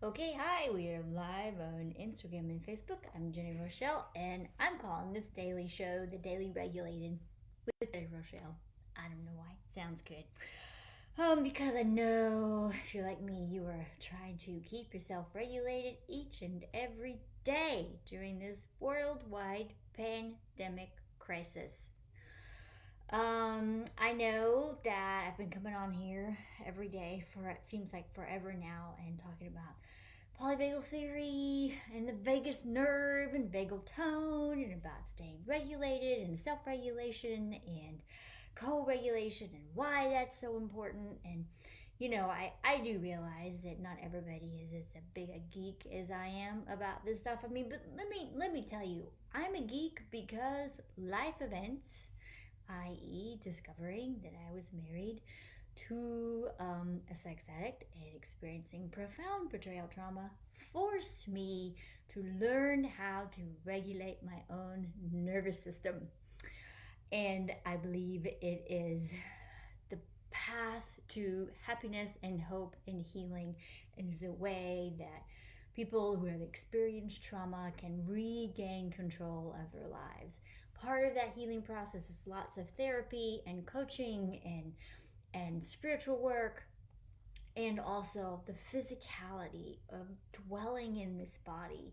Okay, hi, we are live on Instagram and Facebook. I'm Jenni Rochelle, and I'm calling this daily show the Daily Regulated with Jenni Rochelle. I don't know why, it sounds good. Because I know if you're like me, you are trying to keep yourself regulated each and every day during this worldwide pandemic crisis. I know that I've been coming on here every day for it seems like forever now and talking about polyvagal theory and the vagus nerve and vagal tone and about staying regulated and self-regulation and co-regulation and why that's so important. And I do realize that not everybody is as big a geek as I am about this stuff. I mean, but let me tell you, I'm a geek because life events, i.e., discovering that I was married to a sex addict and experiencing profound betrayal trauma, forced me to learn how to regulate my own nervous system. And I believe it is the path to happiness and hope and healing, and is a way that people who have experienced trauma can regain control of their lives. Part of that healing process is lots of therapy and coaching and spiritual work, and also the physicality of dwelling in this body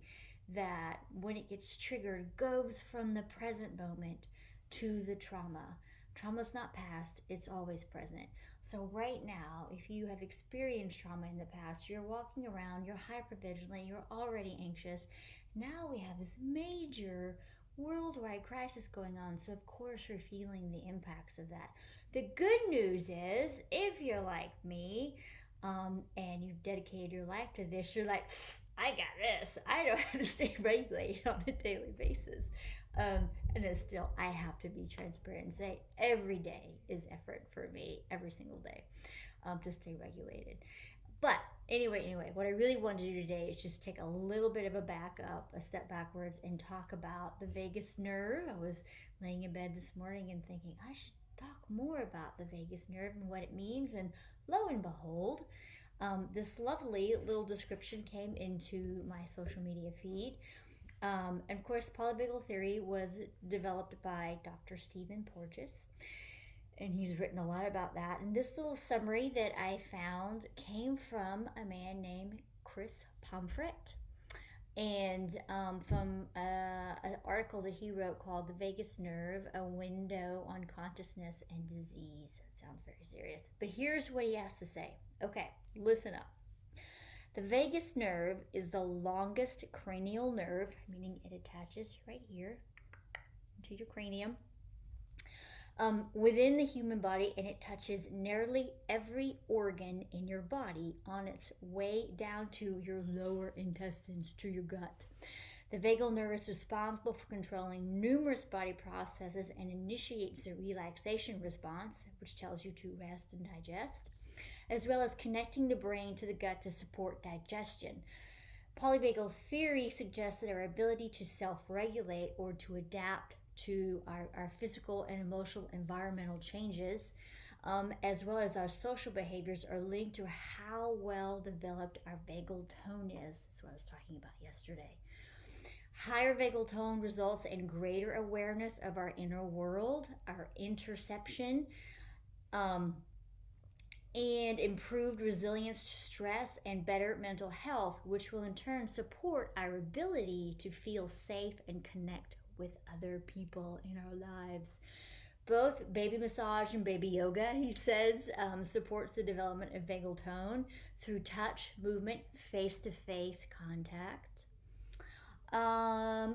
that when it gets triggered goes from the present moment to the trauma. Trauma's not past, it's always present. So right now, if you have experienced trauma in the past, you're walking around, you're hypervigilant, you're already anxious. Now we have this major worldwide crisis going on, so of course you're feeling the impacts of that. The good news is, if you're like me, and you've dedicated your life to this, you're like, I got this. I know how to stay regulated on a daily basis. And then still, I have to be transparent and say every day is effort for me, every single day, to stay regulated. But anyway, what I really want to do today is just take a little bit of a step backwards, and talk about the vagus nerve. I was laying in bed this morning and thinking I should talk more about the vagus nerve and what it means. And lo and behold, this lovely little description came into my social media feed. And of course, polyvagal theory was developed by Dr. Stephen Porges, and he's written a lot about that. And this little summary that I found came from a man named Chris Pomfrett, and from an article that he wrote called "The Vagus Nerve: A Window on Consciousness and Disease." It sounds very serious, but here's what he has to say. Okay, listen up. The vagus nerve is the longest cranial nerve, meaning it attaches right here to your cranium, within the human body, and it touches nearly every organ in your body on its way down to your lower intestines, to your gut. The vagal nerve is responsible for controlling numerous body processes and initiates a relaxation response, which tells you to rest and digest, as well as connecting the brain to the gut to support digestion. Polyvagal theory suggests that our ability to self-regulate or to adapt to our physical and emotional environmental changes, as well as our social behaviors, are linked to how well developed our vagal tone is. That's what I was talking about yesterday. Higher vagal tone results in greater awareness of our inner world, our interception, and improved resilience to stress and better mental health, which will in turn support our ability to feel safe and connect with other people in our lives. Both baby massage and baby yoga, he says, supports the development of vagal tone through touch, movement, face-to-face contact,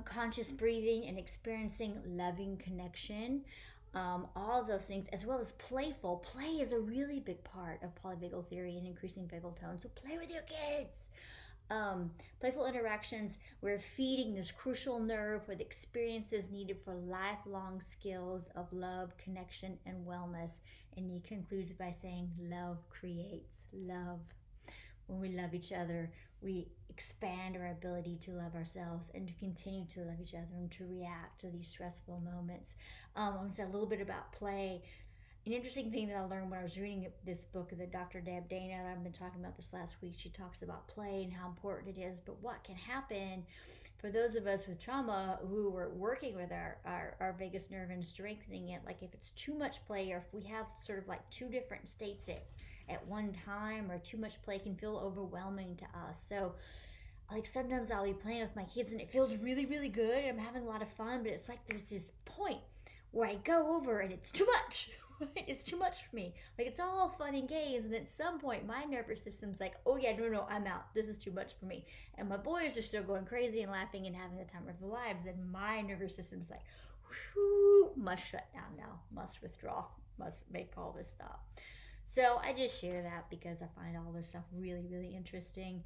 conscious breathing, and experiencing loving connection. All of those things, as well as playful. Play is a really big part of polyvagal theory and increasing vagal tone. So play with your kids. Playful interactions, we're feeding this crucial nerve with experiences needed for lifelong skills of love, connection, and wellness. And he concludes by saying, love creates love. When we love each other, we expand our ability to love ourselves and to continue to love each other and to react to these stressful moments. I want to say a little bit about play. An interesting thing that I learned when I was reading this book of the Dr. Deb Dana, that I've been talking about this last week, she talks about play and how important it is, but what can happen for those of us with trauma who are working with our vagus nerve and strengthening it, like if it's too much play or if we have sort of like two different states at one time, or too much play can feel overwhelming to us. So like sometimes I'll be playing with my kids and it feels really, really good and I'm having a lot of fun, but it's like there's this point where I go over and it's too much. It's too much for me. Like it's all fun and games, and at some point my nervous system's like, oh yeah, no, I'm out. This is too much for me. And my boys are still going crazy and laughing and having the time of their lives, and my nervous system's like, whew, must shut down now, must withdraw, must make all this stop. So I just share that because I find all this stuff really, really interesting.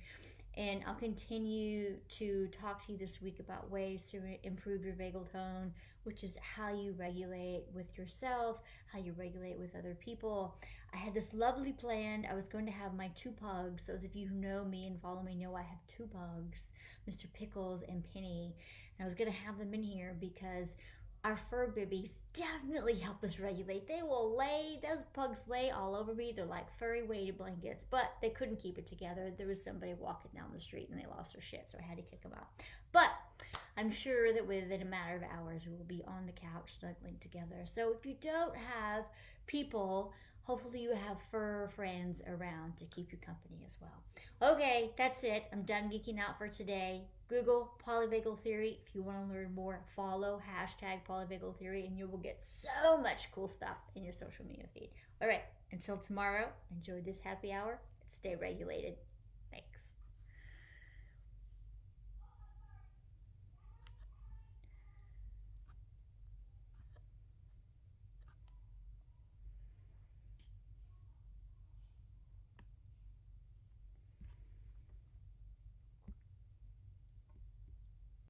And I'll continue to talk to you this week about ways to improve your vagal tone, which is how you regulate with yourself, how you regulate with other people. I had this lovely plan. I was going to have my two pugs. Those of you who know me and follow me know I have two pugs, Mr. Pickles and Penny. And I was going to have them in here because our fur babies definitely help us regulate. They will lay, those pugs lay all over me. They're like furry weighted blankets, but they couldn't keep it together. There was somebody walking down the street and they lost their shit, so I had to kick them out. But I'm sure that within a matter of hours, we will be on the couch snuggling together. So if you don't have people, hopefully you have fur friends around to keep you company as well. Okay, that's it. I'm done geeking out for today. Google polyvagal theory. If you want to learn more, follow #polyvagal theory and you will get so much cool stuff in your social media feed. All right, until tomorrow, enjoy this happy hour and stay regulated.